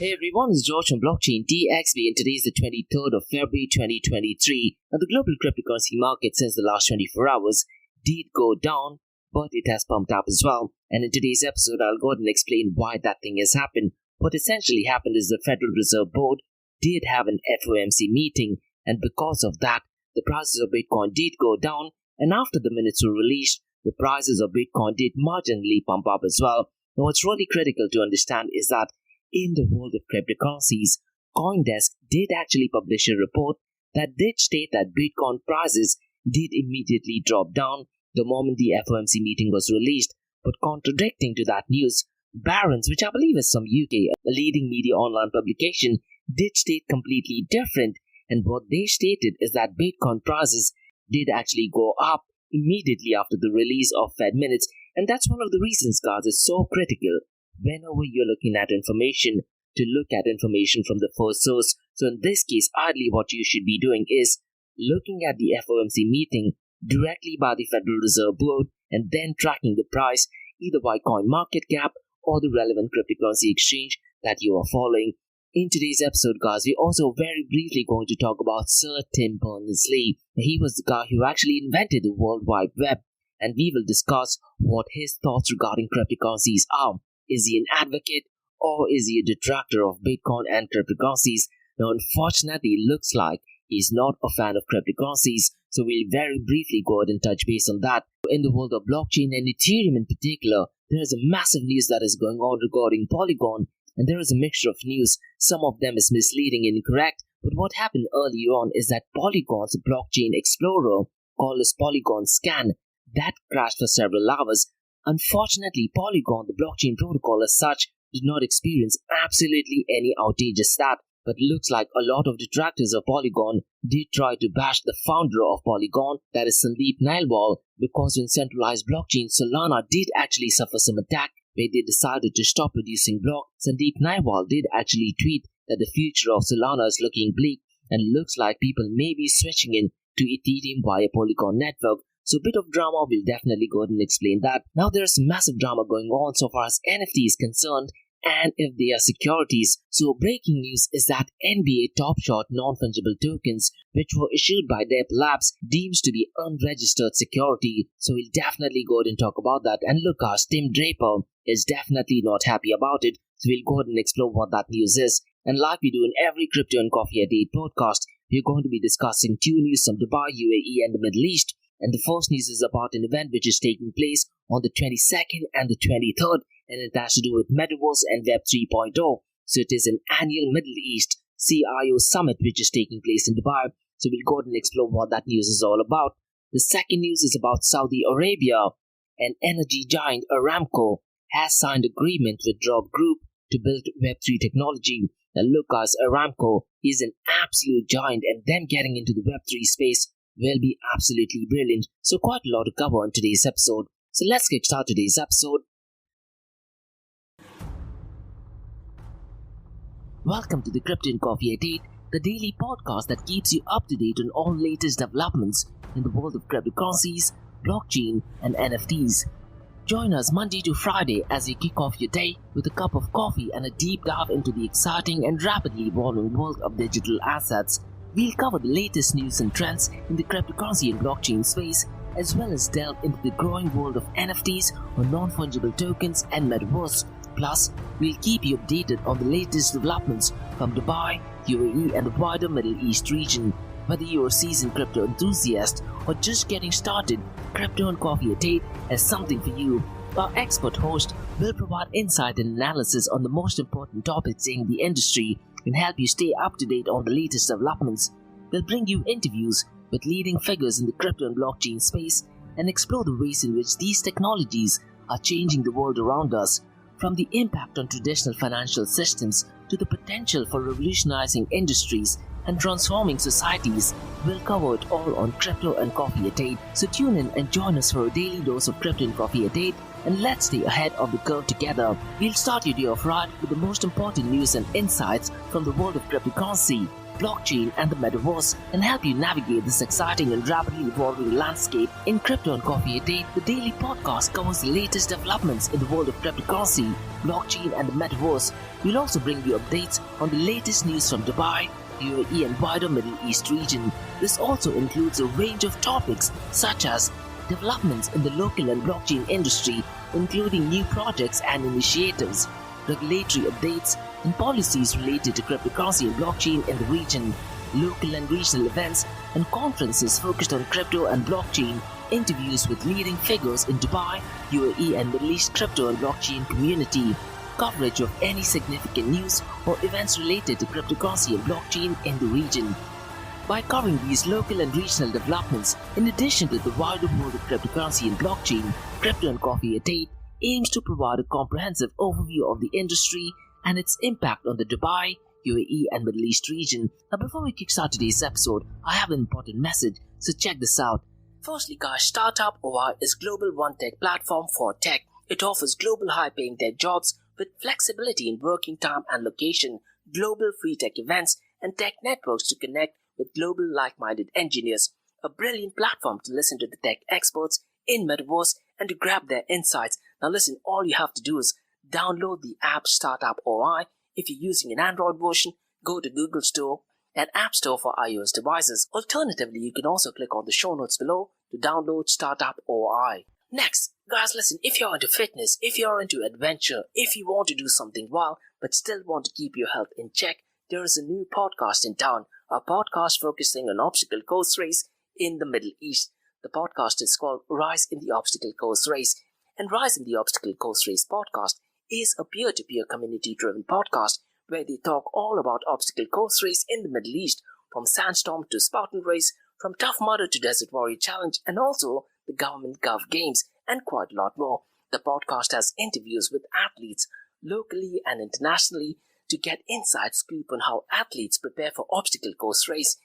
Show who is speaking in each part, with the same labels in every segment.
Speaker 1: Hey everyone, it's George from Blockchain DXB and today is the 23rd of February 2023 and the global cryptocurrency market since the last 24 hours did go down, but it has pumped up as well. And in today's episode, I'll go ahead and explain why that thing has happened. What essentially happened is the Federal Reserve Board did have an FOMC meeting, and because of that, the prices of Bitcoin did go down, and after the minutes were released, the prices of Bitcoin did marginally pump up as well. Now, what's really critical to understand is that in the world of cryptocurrencies, CoinDesk did actually publish a report that did state that Bitcoin prices did immediately drop down the moment the FOMC meeting was released. But contradicting to that news, Barron's, which I believe is some UK, a leading media online publication, did state completely different. And what they stated is that Bitcoin prices did actually go up immediately after the release of Fed minutes. And that's one of the reasons, guys, it's so critical whenever you're looking at information to look at information from the first source. So in this case, ideally what you should be doing is looking at the FOMC meeting directly by the Federal Reserve Board and then tracking the price either by CoinMarketCap or the relevant cryptocurrency exchange that you are following. In today's episode, guys, we're also very briefly going to talk about Sir Tim Berners-Lee. He was the guy who actually invented the World Wide Web, and we will discuss what his thoughts regarding cryptocurrencies are. Is he an advocate or is he a detractor of Bitcoin and cryptocurrencies? Now, unfortunately, it looks like he's not a fan of cryptocurrencies, so we'll very briefly go ahead and touch base on that. In the world of blockchain and Ethereum in particular, there is a massive news that is going on regarding Polygon, and there is a mixture of news. Some of them is misleading and incorrect, but what happened earlier on is that Polygon's blockchain explorer, called as Polygon Scan, that crashed for several hours. Unfortunately, Polygon, the blockchain protocol as such, did not experience absolutely any outage as that, but looks like a lot of detractors of Polygon did try to bash the founder of Polygon, that is Sandeep Nailwal, because when centralized blockchain Solana did actually suffer some attack where they decided to stop producing block. Sandeep Nailwal did actually tweet that the future of Solana is looking bleak and looks like people may be switching in to Ethereum via Polygon network. So a bit of drama, we'll definitely go ahead and explain that. Now there's massive drama going on so far as NFT is concerned and if they are securities. So breaking news is that NBA Top Shot non-fungible tokens which were issued by Dep Labs deems to be unregistered security. So we'll definitely go ahead and talk about that. And look, guys, Tim Draper is definitely not happy about it. So we'll go ahead and explore what that news is. And like we do in every Crypto and Coffee at 8 podcast, we're going to be discussing two news from Dubai, UAE and the Middle East. And the first news is about an event which is taking place on the 22nd and the 23rd, and it has to do with Metaverse and Web 3.0. So it is an annual Middle East CIO summit which is taking place in Dubai. So we'll go ahead and explore what that news is all about. The second news is about Saudi Arabia. An energy giant Aramco has signed agreement with droppGroup to build Web 3 technology. Now look, guys, Aramco is an absolute giant, and them getting into the Web 3 space will be absolutely brilliant. So quite a lot to cover in today's episode. So let's get started today's episode. Welcome to the Crypto and Coffee at 8, the daily podcast that keeps you up to date on all latest developments in the world of cryptocurrencies, blockchain and NFTs. Join us Monday to Friday as you kick off your day with a cup of coffee and a deep dive into the exciting and rapidly evolving world of digital assets. We'll cover the latest news and trends in the cryptocurrency and blockchain space, as well as delve into the growing world of NFTs or non-fungible tokens and Metaverse. Plus, we'll keep you updated on the latest developments from Dubai, UAE and the wider Middle East region. Whether you're a seasoned crypto enthusiast or just getting started, Crypto and Coffee at 8 has something for you. Our expert host will provide insight and analysis on the most important topics in the industry and help you stay up to date on the latest developments. We'll bring you interviews with leading figures in the crypto and blockchain space and explore the ways in which these technologies are changing the world around us, from the impact on traditional financial systems to the potential for revolutionizing industries and transforming societies. We'll cover it all on Crypto and Coffee at 8. So tune in and join us for a daily dose of Crypto and Coffee at 8, and let's stay ahead of the curve together. We'll start your day off right with the most important news and insights from the world of cryptocurrency, blockchain and the Metaverse and help you navigate this exciting and rapidly evolving landscape. In Crypto and Coffee a Day, the daily podcast covers the latest developments in the world of cryptocurrency, blockchain and the Metaverse. We'll also bring you updates on the latest news from Dubai, UAE and wider Middle East region. This also includes a range of topics such as developments in the local and blockchain industry, including new projects and initiatives, regulatory updates, and policies related to cryptocurrency and blockchain in the region, local and regional events and conferences focused on crypto and blockchain, interviews with leading figures in Dubai, UAE and Middle East crypto and blockchain community, coverage of any significant news or events related to cryptocurrency and blockchain in the region. By covering these local and regional developments, in addition to the wider world of cryptocurrency and blockchain, Crypto and Coffee a Day aims to provide a comprehensive overview of the industry and its impact on the Dubai, UAE and Middle East region. Now before we kickstart today's episode, I have an important message, so check this out. Firstly guys, Startup OI is global one tech platform for tech. It offers global high-paying tech jobs with flexibility in working time and location, global free tech events and tech networks to connect with global like-minded engineers. A brilliant platform to listen to the tech experts in Metaverse and to grab their insights. Now listen, all you have to do is download the app Startup OI. If you're using an Android version, go to Google Store and App Store for iOS devices. Alternatively, you can also click on the show notes below to download Startup OI. Next, guys, listen, if you're into fitness, if you're into adventure, if you want to do something wild but still want to keep your health in check, there is a new podcast in town, a podcast focusing on obstacle course race in the Middle East. The podcast is called Rise in the Obstacle Course Race, and Rise in the Obstacle Course Race podcast is a peer-to-peer community-driven podcast where they talk all about obstacle course race in the Middle East, from Sandstorm to Spartan Race, from Tough Mudder to Desert Warrior Challenge, and also the Government Gov Games, and quite a lot more. The podcast has interviews with athletes locally and internationally to get inside scoop on how athletes prepare for obstacle course race.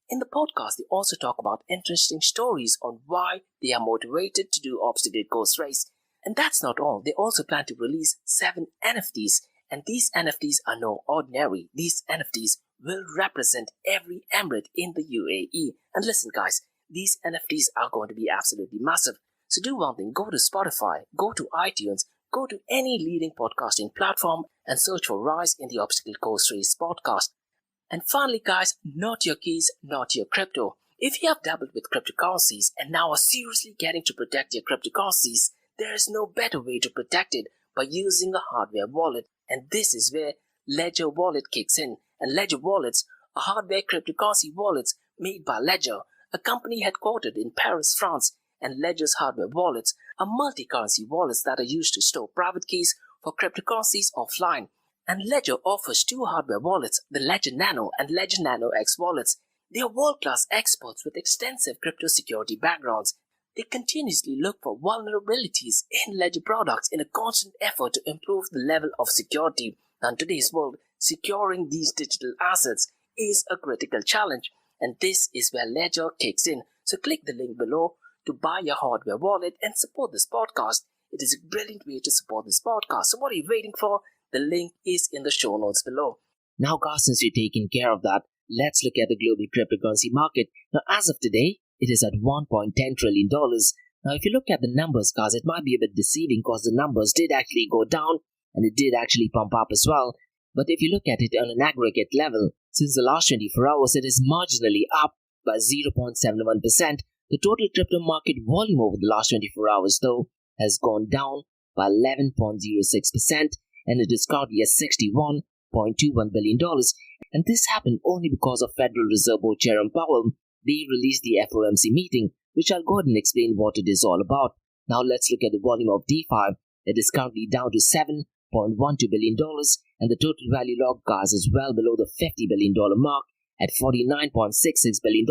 Speaker 1: In the podcast, they also talk about interesting stories on why they are motivated to do obstacle course race. And that's not all. They also plan to release 7 NFTs, and these NFTs are no ordinary. These NFTs will represent every emirate in the UAE. And listen guys, these NFTs are going to be absolutely massive. So do one thing, go to Spotify, go to iTunes, go to any leading podcasting platform and search for Rise in the Obstacle Course Race podcast. And finally guys, not your keys, not your crypto. If you have dabbled with cryptocurrencies and now are seriously getting to protect your cryptocurrencies, there is no better way to protect it by using a hardware wallet. And this is where Ledger Wallet kicks in. And Ledger Wallets are hardware cryptocurrency wallets made by Ledger, a company headquartered in Paris, France. And Ledger's hardware wallets are multi-currency wallets that are used to store private keys for cryptocurrencies offline. And Ledger offers 2 hardware wallets, the Ledger Nano and Ledger Nano X wallets. They are world-class experts with extensive crypto security backgrounds. They continuously look for vulnerabilities in Ledger products in a constant effort to improve the level of security. Now, in today's world, securing these digital assets is a critical challenge, and this is where Ledger kicks in. So click the link below to buy your hardware wallet and support this podcast. It is a brilliant way to support this podcast. So what are you waiting for? The link is in the show notes below. Now guys, since you're taking care of that, let's look at the global cryptocurrency market. Now as of today, it is at $1.10 trillion. Now if you look at the numbers guys, it might be a bit deceiving because the numbers did actually go down and it did actually pump up as well. But if you look at it on an aggregate level, since the last 24 hours, it is marginally up by 0.71%. The total crypto market volume over the last 24 hours, though, has gone down by 11.06%, and it is currently at $61.21 billion. And this happened only because of Federal Reserve Board Chairman Powell. They released the FOMC meeting, which I'll go ahead and explain what it is all about. Now let's look at the volume of DeFi. It is currently down to $7.12 billion, and the total value locked, guys, is well below the $50 billion mark at $49.66 billion.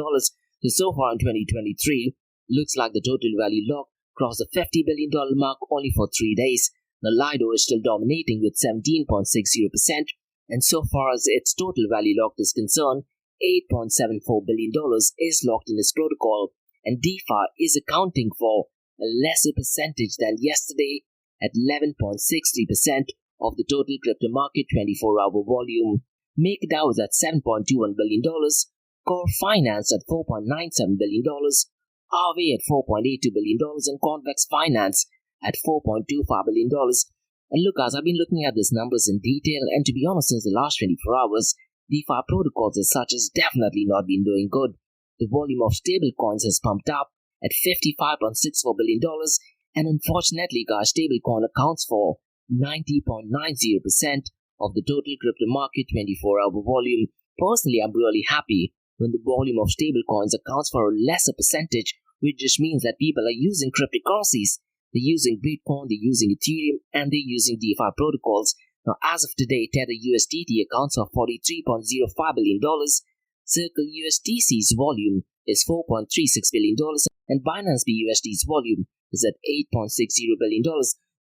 Speaker 1: So far in 2023, looks like the total value lock crossed the $50 billion mark only for 3 days. The Lido is still dominating with 17.60%, and so far as its total value locked is concerned, $8.74 billion is locked in its protocol, and DeFi is accounting for a lesser percentage than yesterday at 11.60% of the total crypto market 24-hour volume. MakerDAO is at $7.21 billion, Core Finance at $4.97 billion, Aave at $4.82 billion, and Convex Finance at $4.25 billion. And look guys, I've been looking at these numbers in detail, and to be honest, since the last 24 hours, DeFi protocols as such has definitely not been doing good. The volume of stablecoins has pumped up at $55.64 billion, and unfortunately guys, stablecoin accounts for 90.90% of the total crypto market 24-hour volume. Personally, I'm really happy when the volume of stablecoins accounts for a lesser percentage, which just means that people are using cryptocurrencies. They're using Bitcoin, they're using Ethereum, and they're using DeFi protocols. Now, as of today, Tether USDT accounts for $43.05 billion, Circle USDC's volume is $4.36 billion, and Binance BUSD's volume is at $8.60 billion.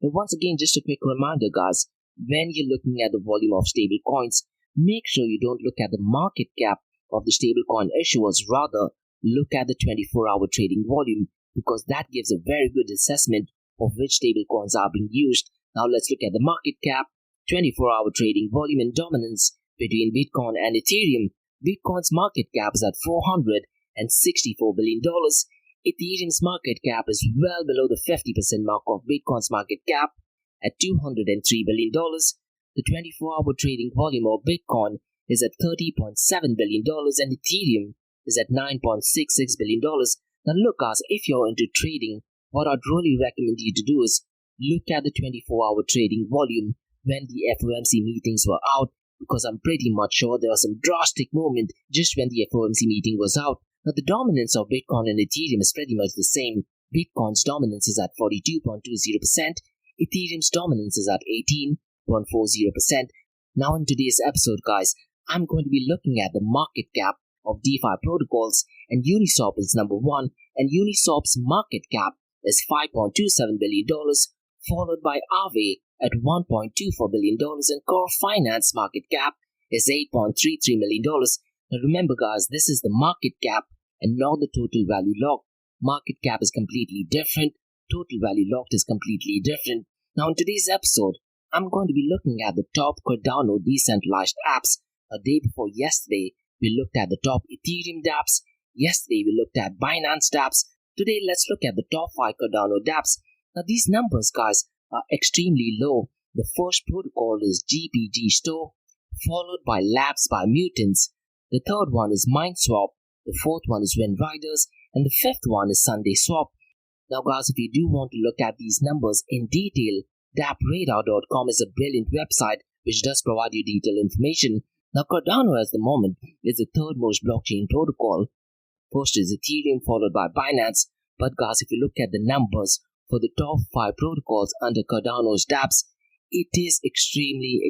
Speaker 1: But once again, just a quick reminder, guys, when you're looking at the volume of stable coins, make sure you don't look at the market cap of the stablecoin issuers, rather look at the 24-hour trading volume, because that gives a very good assessment of which stablecoins are being used. Now let's look at the market cap, 24-hour trading volume, and dominance between Bitcoin and Ethereum. Bitcoin's market cap is at $464 billion. Ethereum's market cap is well below the 50% mark of Bitcoin's market cap at $203 billion. The 24-hour trading volume of Bitcoin is at $30.7 billion, and Ethereum is at $9.66 billion. Now look guys, if you're into trading, what I'd really recommend you to do is look at the 24-hour trading volume when the FOMC meetings were out, because I'm pretty much sure there was some drastic movement just when the FOMC meeting was out. Now the dominance of Bitcoin and Ethereum is pretty much the same. Bitcoin's dominance is at 42.20%, Ethereum's dominance is at 18.40%. Now in today's episode guys, I'm going to be looking at the market cap of DeFi protocols, and Uniswap is number one, and Uniswap's market cap is $5.27 billion, followed by Aave at $1.24 billion, and Core Finance market cap is $8.33 million. Now remember guys, this is the market cap and not the total value locked. Market cap is completely different, total value locked is completely different. Now in today's episode, I'm going to be looking at the top Cardano decentralized apps. A day before yesterday, we looked at the top Ethereum dApps. Yesterday, we looked at Binance dApps. Today, let's look at the top 5 Cardano dApps. Now, these numbers, guys, are extremely low. The first protocol is GPG Store, followed by Labs by Mutants. The third one is MindSwap. The fourth one is WindRiders. And the fifth one is SundaySwap. Now, guys, if you do want to look at these numbers in detail, dappradar.com is a brilliant website which does provide you detailed information. Now, Cardano at the moment is the third most blockchain protocol. First is Ethereum, followed by Binance. But guys, if you look at the numbers for the top 5 protocols under Cardano's dApps, it is extremely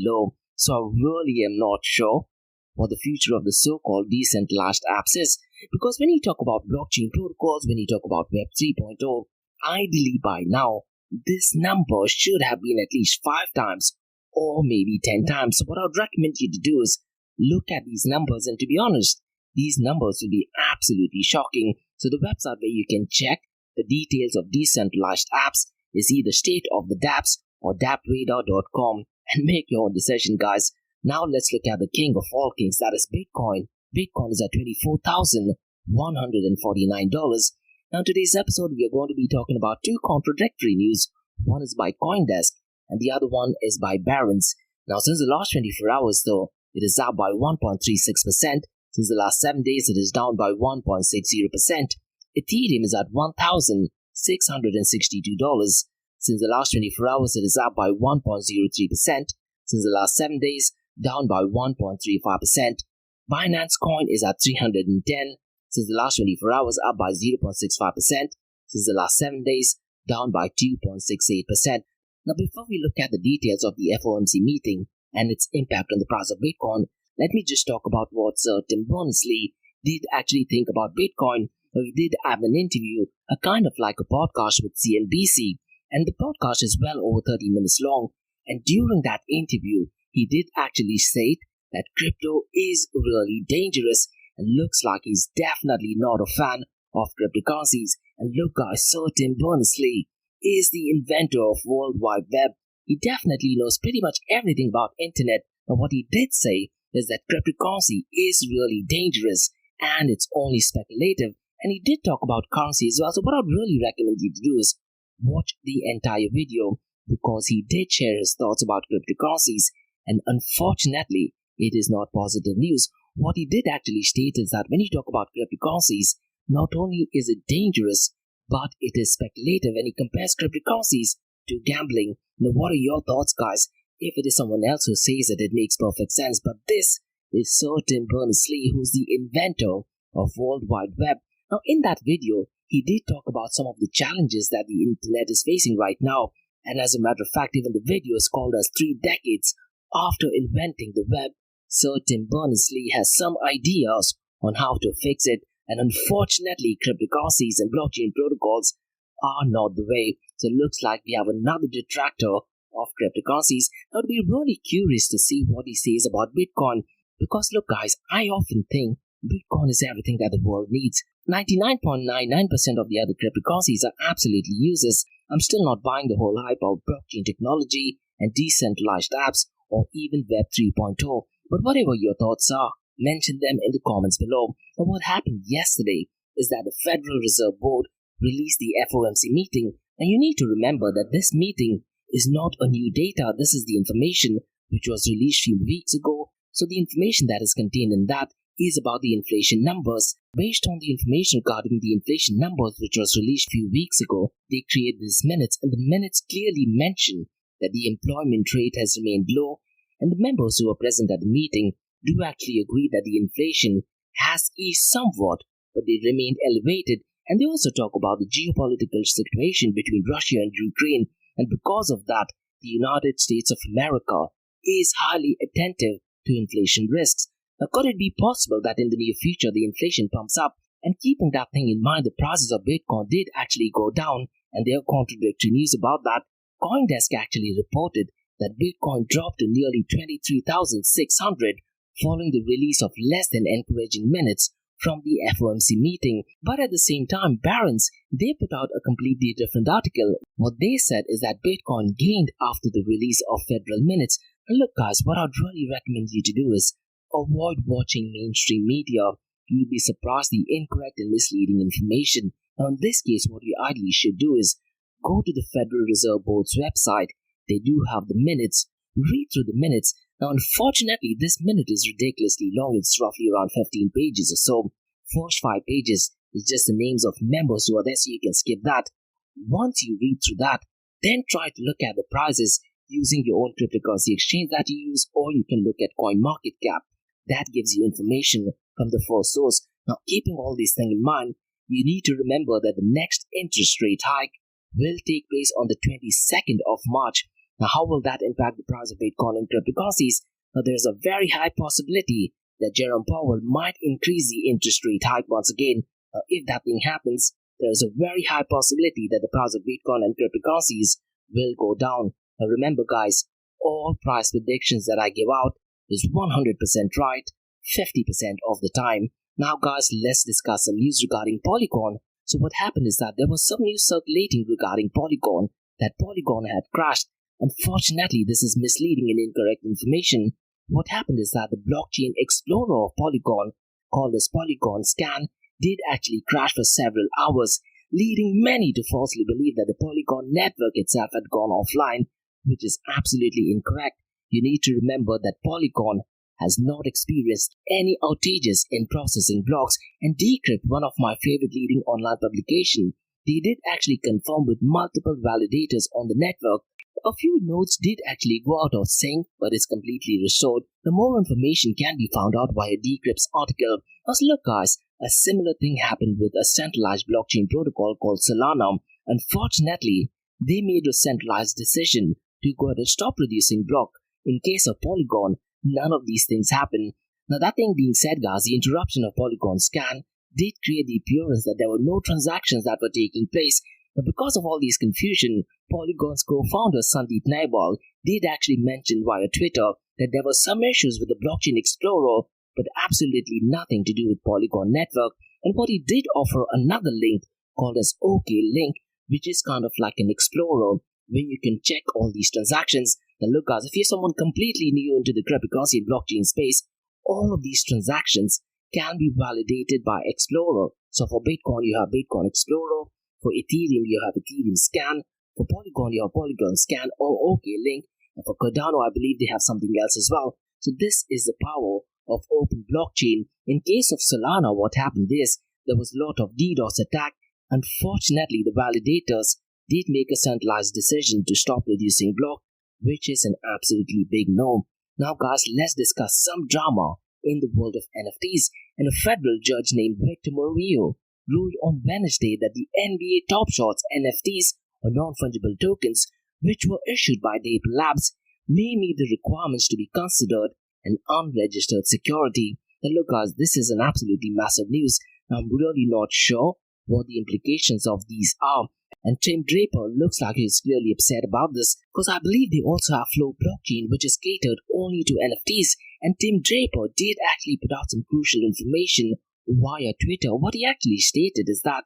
Speaker 1: low. So I really am not sure what the future of the so-called decentralized apps is. Because when you talk about blockchain protocols, when you talk about Web 3.0, ideally by now, this number should have been at least 5 times or maybe 10 times. So what I would recommend you to do is look at these numbers, and to be honest, these numbers will be absolutely shocking. So the website where you can check the details of decentralized apps is either State of the dApps or dappradar.com, and make your own decision, guys. Now let's look at the king of all kings, that is Bitcoin. Bitcoin is at $24,149. Now in today's episode, we are going to be talking about 2 contradictory news. One is by CoinDesk and the other one is by Barron's. Now since the last 24 hours though, it is up by 1.36%. Since the last 7 days, it is down by 1.60%. Ethereum is at $1,662. Since the last 24 hours, it is up by 1.03%. Since the last 7 days, down by 1.35%. Binance Coin is at 310. Since the last 24 hours, up by 0.65%. Since the last 7 days, down by 2.68%. Now, before we look at the details of the FOMC meeting and its impact on the price of Bitcoin, let me just talk about what Sir Tim Berners-Lee did actually think about Bitcoin. He did have an interview, a kind of like a podcast with CNBC, and the podcast is well over 30 minutes long. And during that interview, he did actually state that crypto is really dangerous, and looks like he's definitely not a fan of cryptocurrencies. And look guys, Sir Tim Berners-Lee is the inventor of World Wide Web. He definitely knows pretty much everything about internet. And what he did say is that cryptocurrency is really dangerous and it's only speculative. And he did talk about currency as well. So what I'd really recommend you to do is watch the entire video because he did share his thoughts about cryptocurrencies. And unfortunately, it is not positive news. What he did actually state is that when you talk about cryptocurrencies, not only is it dangerous, but it is speculative, and he compares cryptocurrencies to gambling. Now, what are your thoughts, guys? If it is someone else who says it, it makes perfect sense. But this is Sir Tim Berners-Lee, who's the inventor of World Wide Web. Now, in that video, he did talk about some of the challenges that the internet is facing right now. And as a matter of fact, even the video is called as 3 decades after inventing the web. Sir Tim Berners-Lee has some ideas on how to fix it. And unfortunately, cryptocurrencies and blockchain protocols are not the way. So it looks like we have another detractor of cryptocurrencies. I would be really curious to see what he says about Bitcoin. Because look guys, I often think Bitcoin is everything that the world needs. 99.99% of the other cryptocurrencies are absolutely useless. I'm still not buying the whole hype of blockchain technology and decentralized apps or even Web 3.0. But whatever your thoughts are, mention them in the comments below. And what happened yesterday is that the Federal Reserve Board released the FOMC meeting. And you need to remember that this meeting is not a new data. This is the information which was released a few weeks ago. So the information that is contained in that is about the inflation numbers. Based on the information regarding the inflation numbers which was released a few weeks ago, they created these minutes, and the minutes clearly mention that the employment rate has remained low, and the members who were present at the meeting do actually agree that the inflation has eased somewhat, but they remained elevated. And they also talk about the geopolitical situation between Russia and Ukraine, and because of that, the United States of America is highly attentive to inflation risks. Now, could it be possible that in the near future the inflation pumps up? And keeping that thing in mind, the prices of Bitcoin did actually go down, and there are contradictory news about that. CoinDesk actually reported that Bitcoin dropped to nearly 23,600 following the release of less than encouraging minutes from the FOMC meeting. But at the same time, Barron's, they put out a completely different article. What they said is that Bitcoin gained after the release of federal minutes. And look guys, what I'd really recommend you to do is avoid watching mainstream media. You'll be surprised the incorrect and misleading information. Now in this case, what you ideally should do is go to the Federal Reserve Board's website. They do have the minutes. Read through the minutes. Now unfortunately, this minute is ridiculously long. It's roughly around 15 pages or so. First 5 pages is just the names of members who are there, so you can skip that. Once you read through that, then try to look at the prices using your own cryptocurrency exchange that you use, or you can look at CoinMarketCap. That gives you information from the first source. Now, keeping all these things in mind, you need to remember that the next interest rate hike will take place on the 22nd of March. Now, how will that impact the price of Bitcoin and cryptocurrencies? Now, there's a very high possibility that Jerome Powell might increase the interest rate hike once again. Now, if that thing happens, there is a very high possibility that the price of Bitcoin and cryptocurrencies will go down. Now, remember, guys, all price predictions that I give out is 100% right 50% of the time. Now guys, let's discuss some news regarding Polygon. So what happened is that there was some news circulating regarding Polygon, that Polygon had crashed. Unfortunately, this is misleading and incorrect information. What happened is that the blockchain explorer of Polygon, called as Polygon Scan, did actually crash for several hours, leading many to falsely believe that the Polygon network itself had gone offline, which is absolutely incorrect. You need to remember that Polygon has not experienced any outages in processing blocks, and Decrypt, one of my favorite leading online publications, they did actually confirm with multiple validators on the network. A few nodes did actually go out of sync, but it's completely restored. The more information can be found out via Decrypt's article. As look guys, a similar thing happened with a centralized blockchain protocol called Solana. Unfortunately, they made a centralized decision to go ahead and stop producing block. In case of Polygon, none of these things happen. Now that thing being said guys, the interruption of Polygon Scan did create the appearance that there were no transactions that were taking place. But because of all this confusion, Polygon's co-founder Sandeep Nailbal did actually mention via Twitter that there were some issues with the blockchain explorer, but absolutely nothing to do with Polygon network. And what he did offer another link called as OK Link, which is kind of like an explorer where you can check all these transactions. Now look guys, if you're someone completely new into the cryptocurrency and blockchain space, all of these transactions can be validated by Explorer. So for Bitcoin, you have Bitcoin Explorer. For Ethereum, you have Ethereum Scan. For Polygon, you have Polygon Scan or OK-Link. And for Cardano, I believe they have something else as well. So this is the power of open blockchain. In case of Solana, what happened is there was a lot of DDoS attack. Unfortunately, the validators did make a centralized decision to stop reducing block, which is an absolutely big no. Now guys, let's discuss some drama in the world of NFTs. And a federal judge named Victor Murillo ruled on Wednesday that the NBA Top Shots NFTs, or non-fungible tokens, which were issued by Dapper Labs, may meet the requirements to be considered an unregistered security. Now look guys, this is an absolutely massive news. I'm really not sure what the implications of these are. And Tim Draper looks like he's clearly upset about this because I believe they also have Flow blockchain, which is catered only to NFTs. And Tim Draper did actually put out some crucial information via Twitter. What he actually stated is that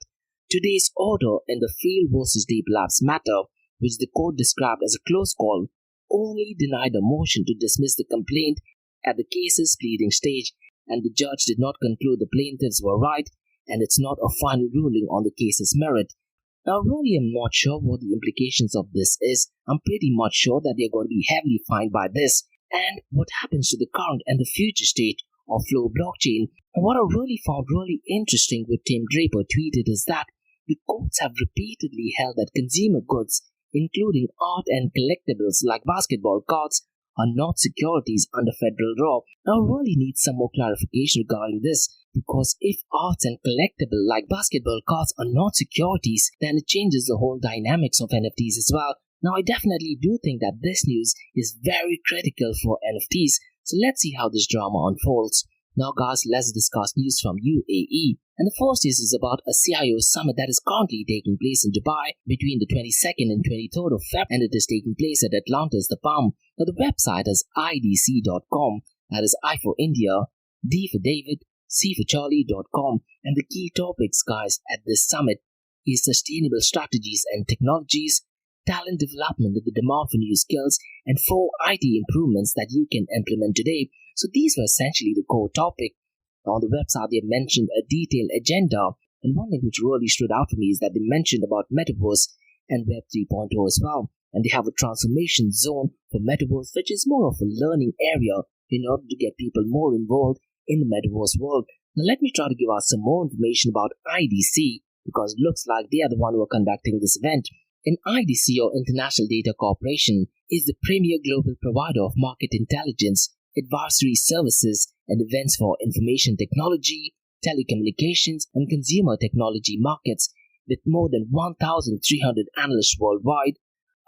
Speaker 1: today's order in the Field versus Dapper Labs matter, which the court described as a close call, only denied a motion to dismiss the complaint at the case's pleading stage, and the judge did not conclude the plaintiffs were right, and it's not a final ruling on the case's merit. Now, really, I'm not sure what the implications of this is. I'm pretty much sure that they're going to be heavily fined by this. And what happens to the current and the future state of Flow blockchain? And what I really found really interesting with Tim Draper tweeted is that the courts have repeatedly held that consumer goods, including art and collectibles like basketball cards, are not securities under federal law. Now, I really need some more clarification regarding this, because if arts and collectible like basketball cards are not securities, then it changes the whole dynamics of NFTs as well. Now, I definitely do think that this news is very critical for NFTs, so let's see how this drama unfolds. Now guys, let's discuss news from UAE. And the first news is about a CIO summit that is currently taking place in Dubai between the 22nd and 23rd of Feb, and it is taking place at Atlantis, the Palm. Now the website is idc.com, that is I for India, D for David, C for Charlie.com, and the key topics guys at this summit is sustainable strategies and technologies, talent development with the demand for new skills, and 4 IT improvements that you can implement today. So these were essentially the core topic. On the website, they mentioned a detailed agenda, and one thing which really stood out for me is that they mentioned about Metaverse and Web 3.0 as well. And they have a transformation zone for Metaverse, which is more of a learning area in order to get people more involved in the Metaverse world. Now let me try to give out some more information about IDC, because it looks like they are the one who are conducting this event. And IDC, or International Data Corporation, is the premier global provider of market intelligence, advisory services, and events for information technology, telecommunications, and consumer technology markets. With more than 1,300 analysts worldwide,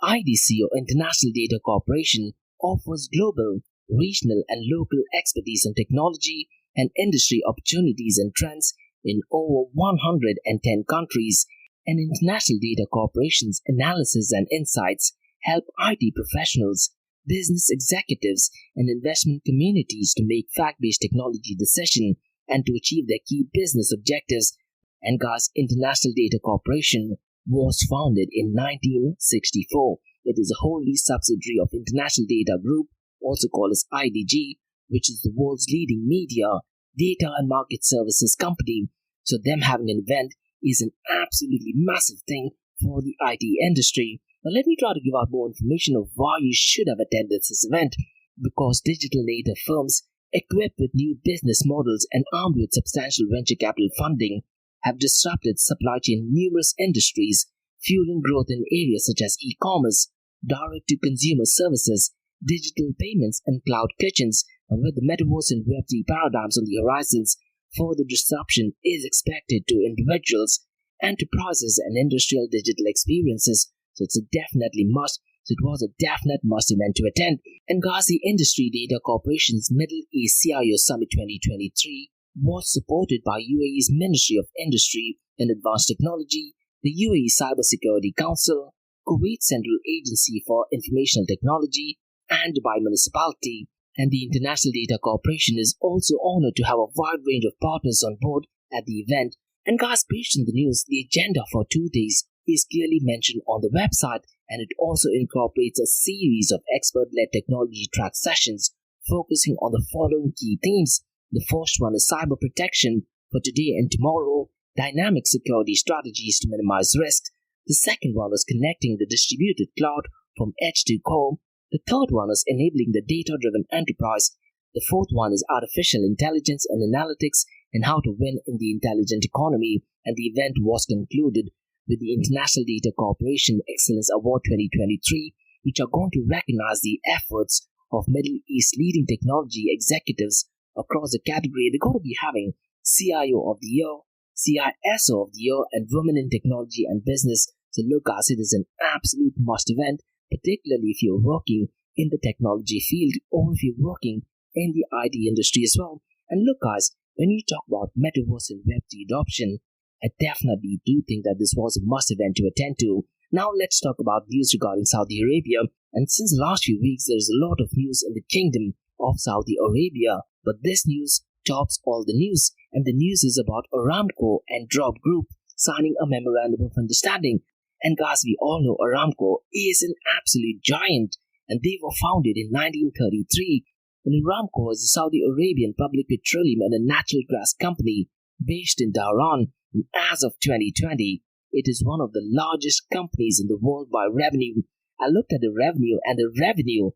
Speaker 1: IDC, or International Data Corporation, offers global, regional, and local expertise in technology and industry opportunities and trends in over 110 countries. And International Data Corporation's analysis and insights help IT professionals, business executives, and investment communities to make fact-based technology decisions and to achieve their key business objectives. And guys, International Data Corporation was founded in 1964. It is a wholly subsidiary of International Data Group, also called as IDG, which is the world's leading media, data, and market services company. So them having an event is an absolutely massive thing for the IT industry. Now let me try to give out more information of why you should have attended this event. Because digital native firms equipped with new business models and armed with substantial venture capital funding have disrupted supply chain in numerous industries, fueling growth in areas such as e-commerce, direct-to-consumer services, digital payments, and cloud kitchens. And with the Metaverse and Web3 paradigms on the horizons, further disruption is expected to individuals, enterprises, and industrial digital experiences. So it's a definitely must. So it was a definite must event to attend. And guys, the Industry Data Corporation's Middle East CIO Summit 2023 was supported by UAE's Ministry of Industry and Advanced Technology, the UAE Cybersecurity Council, Kuwait Central Agency for Informational Technology, and Dubai Municipality. And the International Data Corporation is also honored to have a wide range of partners on board at the event. And guys, based on the news, the agenda for 2 days is clearly mentioned on the website, and it also incorporates a series of expert-led technology track sessions focusing on the following key themes. The first one is cyber protection for today and tomorrow, dynamic security strategies to minimize risk. The second one is connecting the distributed cloud from edge to core. The third one is enabling the data-driven enterprise. The fourth one is artificial intelligence and analytics and how to win in the intelligent economy. And the event was concluded with the International Data Corporation Excellence Award 2023, which are going to recognize the efforts of Middle East leading technology executives across the category. They're going to be having CIO of the Year, CISO of the Year, and Women in Technology and Business. So look guys, it is an absolute must event, particularly if you're working in the technology field or if you're working in the IT industry as well. And look guys, when you talk about Metaverse and Web3 adoption, I definitely do think that this was a must event to attend to. Now let's talk about news regarding Saudi Arabia. And since the last few weeks, there is a lot of news in the kingdom of Saudi Arabia. But this news tops all the news. And the news is about Aramco and droppGroup signing a memorandum of understanding. And guys, we all know Aramco is an absolute giant. And they were founded in 1933. And Aramco is a Saudi Arabian public petroleum and a natural gas company based in Tehran. And as of 2020, it is one of the largest companies in the world by revenue. I looked at the revenue, and the revenue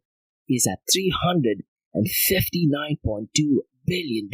Speaker 1: is at $359.2 billion.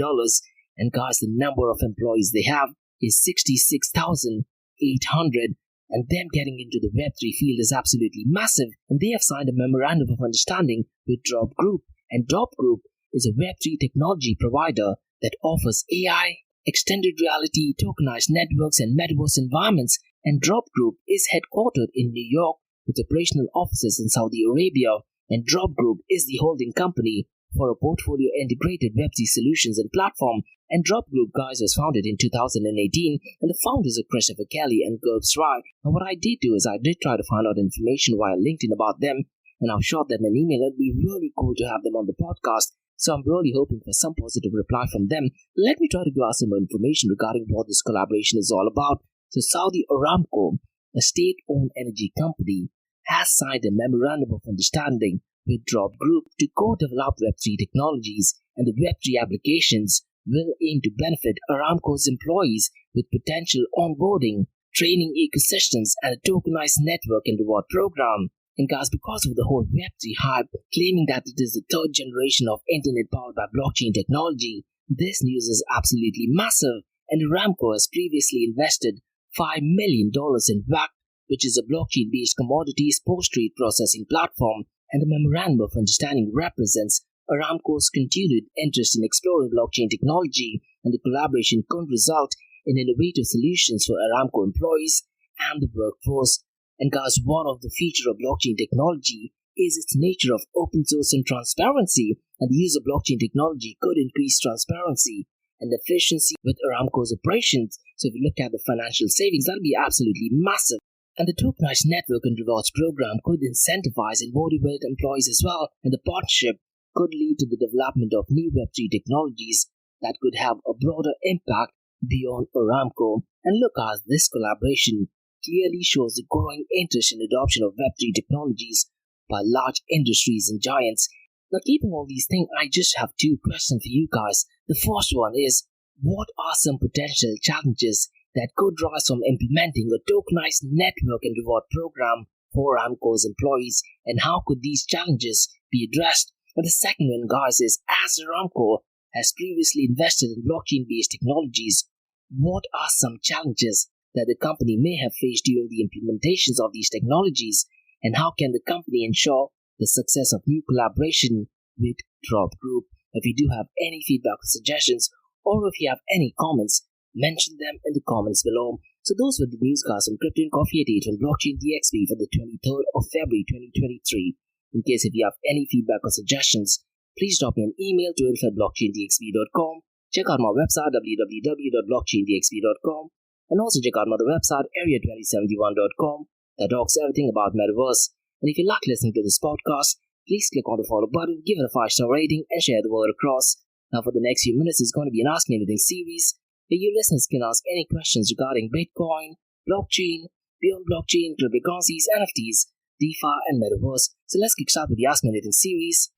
Speaker 1: And guys, the number of employees they have is 66,800. And them getting into the Web3 field is absolutely massive. And they have signed a memorandum of understanding with droppGroup. And droppGroup is a Web3 technology provider that offers AI, extended reality, tokenized networks, and metaverse environments. And droppGroup is headquartered in New York with operational offices in Saudi Arabia. And droppGroup is the holding company for a portfolio integrated Web3 solutions and platform. And droppGroup, guys, was founded in 2018, and the founders are Christopher Kelly and Gerbs Rai. And what I did do is I did try to find out information via LinkedIn about them, and I've shot them an email. It'd be really cool to have them on the podcast. So I'm really hoping for some positive reply from them. Let me try to give us some more information regarding what this collaboration is all about. So Saudi Aramco, a state-owned energy company, has signed a memorandum of understanding with droppGroup to co-develop Web3 technologies, and the Web3 applications will aim to benefit Aramco's employees with potential onboarding, training ecosystems, and a tokenized network and reward program. And guys, because of the whole Web3 hype, claiming that it is the third generation of internet powered by blockchain technology, this news is absolutely massive. And Aramco has previously invested $5 million in VAC, which is a blockchain-based commodities post-trade processing platform. And the memorandum of understanding represents Aramco's continued interest in exploring blockchain technology, and the collaboration could result in innovative solutions for Aramco employees and the workforce. And guys, one of the features of blockchain technology is its nature of open source and transparency, and the use of blockchain technology could increase transparency and efficiency with Aramco's operations. So if you look at the financial savings, that'll be absolutely massive. And the tokenized network and rewards program could incentivize and motivate employees as well, and the partnership could lead to the development of new Web3 technologies that could have a broader impact beyond Aramco. And look, guys, this collaboration clearly shows the growing interest in adoption of Web3 technologies by large industries and giants. Now, keeping all these things, I just have two questions for you guys. The first one is, what are some potential challenges that could rise from implementing a tokenized network and reward program for Aramco's employees, and how could these challenges be addressed? And the second one, guys, is as Aramco has previously invested in blockchain-based technologies, what are some challenges that the company may have faced during the implementations of these technologies, and how can the company ensure the success of new collaboration with droppGroup? If you do have any feedback or suggestions, or if you have any comments, mention them in the comments below. So those were the news, guys, from Crypto and Coffee at 8 on Blockchain DXB for the 23rd of February 2023. In case if you have any feedback or suggestions, please drop me an email to info@blockchaindxb.com. Check out my website www.blockchaindxb.com, and also check out my other website area2071.com that talks everything about Metaverse. And if you like listening to this podcast, please click on the follow button, give it a 5-star rating, and share the word across. Now for the next few minutes, it's going to be an Ask Me Anything series, where you listeners can ask any questions regarding Bitcoin, blockchain, beyond blockchain, cryptocurrencies, NFTs, DeFi, and Metaverse. So let's kick start with the Ask Me Anything series.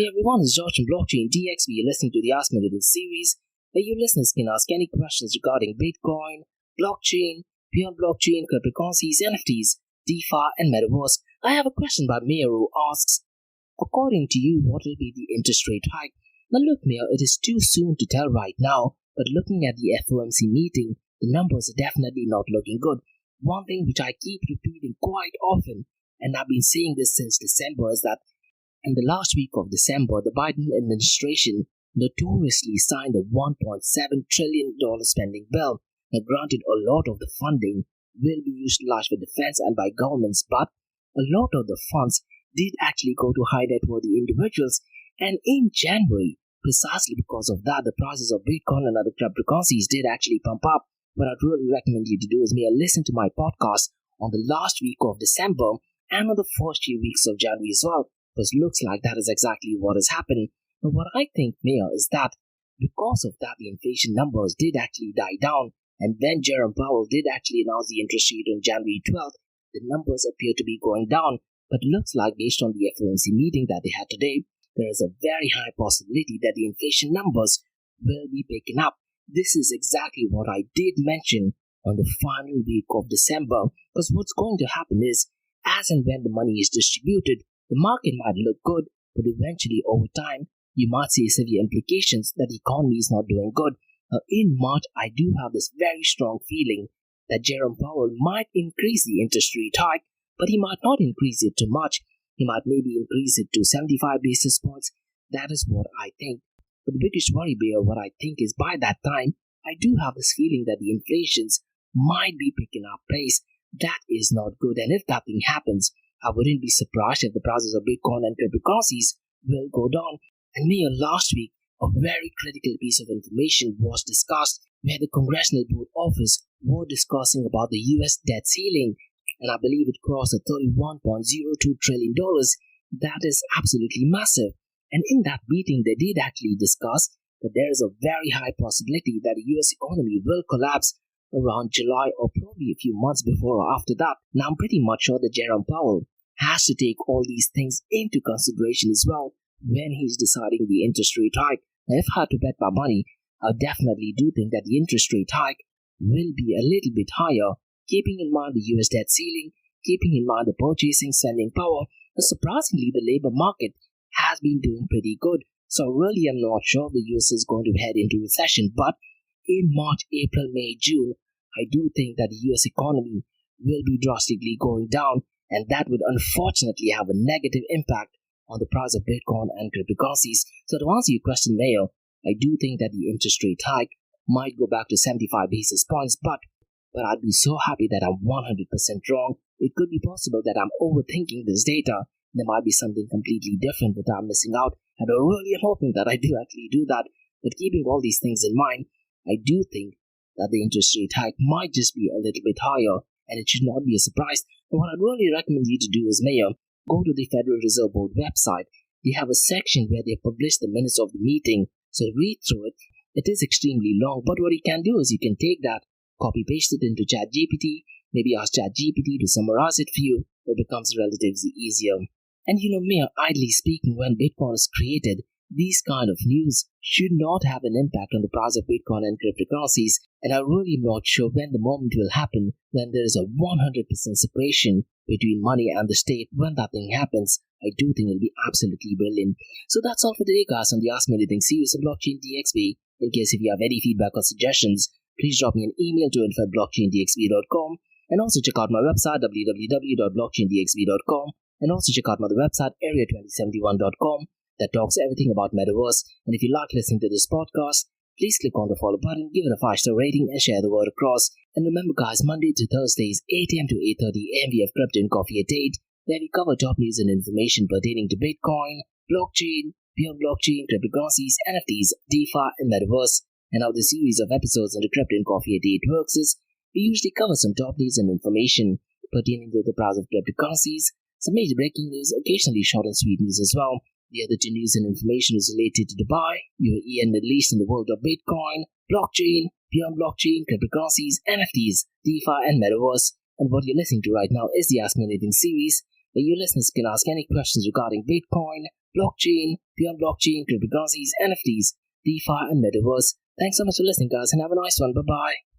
Speaker 1: Hey everyone, it's George from Blockchain DXB. You're listening to the Ask Me Anything series, where you listeners can ask any questions regarding Bitcoin, blockchain, beyond blockchain, cryptocurrencies, NFTs, DeFi, and Metaverse. I have a question by Mayor who asks, according to you, what will be the interest rate hike? Now look, Mayor, it is too soon to tell right now, but looking at the FOMC meeting, the numbers are definitely not looking good. One thing which I keep repeating quite often, and I've been saying this since December, is that in the last week of December, the Biden administration notoriously signed a $1.7 trillion spending bill. Now, granted, a lot of the funding will be utilized for defense and by governments, but a lot of the funds did actually go to high net worthy individuals. And in January, precisely because of that, the prices of Bitcoin and other cryptocurrencies did actually pump up. What I'd really recommend you to do is listen to my podcast on the last week of December and on the first few weeks of January as well. Because looks like that is exactly what has happened. But what I think, Mayor, is that because of that, the inflation numbers did actually die down. And when Jerome Powell did actually announce the interest rate on January 12th, the numbers appear to be going down. But looks like based on the FOMC meeting that they had today, there is a very high possibility that the inflation numbers will be picking up. This is exactly what I did mention on the final week of December. Because what's going to happen is, as and when the money is distributed, the market might look good, but eventually over time, you might see severe implications that the economy is not doing good. In March, I do have this very strong feeling that Jerome Powell might increase the interest rate hike, but he might not increase it too much. He might maybe increase it to 75 basis points. That is what I think. But the biggest worry, Bear, what I think is by that time, I do have this feeling that the inflations might be picking up pace. That is not good. And if that thing happens, I wouldn't be surprised if the prices of Bitcoin and cryptocurrencies will go down. And Mayor, last week, a very critical piece of information was discussed where the Congressional Board Office were discussing about the US debt ceiling. And I believe it crossed the $31.02 trillion. That is absolutely massive. And in that meeting, they did actually discuss that there is a very high possibility that the US economy will collapse around July or probably a few months before or after that. Now, I'm pretty much sure that Jerome Powell has to take all these things into consideration as well when he's deciding the interest rate hike. Now, if I had to bet my money, I definitely do think that the interest rate hike will be a little bit higher, keeping in mind the US debt ceiling, keeping in mind the purchasing spending power. And surprisingly, the labor market has been doing pretty good. So really, I'm not sure if the US is going to head into recession, but in March, April, May, June, I do think that the US economy will be drastically going down, and that would unfortunately have a negative impact on the price of Bitcoin and cryptocurrencies. So to answer your question, Mayor, I do think that the interest rate hike might go back to 75 basis points, but I'd be so happy that I'm 100% wrong. It could be possible that I'm overthinking this data. There might be something completely different that I'm missing out, and I really am hoping that I do actually do that. But keeping all these things in mind, I do think that the interest rate hike might just be a little bit higher, and it should not be a surprise. And what I'd really recommend you to do is, Mayor, go to the Federal Reserve Board website. They have a section where they publish the minutes of the meeting, so read through it. It is extremely long, but what you can do is you can take that, copy-paste it into ChatGPT, maybe ask ChatGPT to summarize it for you. It becomes relatively easier. And Mayor, idly speaking, when Bitcoin is created, these kind of news should not have an impact on the price of Bitcoin and cryptocurrencies, and I'm really not sure when the moment will happen when there is a 100% separation between money and the state. When that thing happens, I do think it'll be absolutely brilliant. So that's all for today, guys, on the Ask Me Anything series of Blockchain DXB. In case if you have any feedback or suggestions, please drop me an email to info@blockchaindxb.com, and also check out my website www.blockchaindxb.com, and also check out my website area2071.com. that talks everything about Metaverse. And if you like listening to this podcast, please click on the follow button, give it a 5-star rating, and share the word across. And remember, guys, Monday to Thursdays, 8 a.m. to 8:30 a.m. we have Crypto and Coffee at 8, where we cover top news and information pertaining to Bitcoin, blockchain, beyond blockchain, cryptocurrencies, NFTs, DeFi, and Metaverse. And how the series of episodes on the Crypto and Coffee at 8 works is, we usually cover some top news and information pertaining to the price of cryptocurrencies, some major breaking news, occasionally short and sweet news as well. The other two news and information is related to Dubai, UAE and Middle East, in the world of Bitcoin, blockchain, beyond blockchain, cryptocurrencies, NFTs, DeFi, and Metaverse. And what you're listening to right now is the Ask Me Anything series, where your listeners can ask any questions regarding Bitcoin, blockchain, beyond blockchain, cryptocurrencies, NFTs, DeFi, and Metaverse. Thanks so much for listening, guys, and have a nice one. Bye-bye.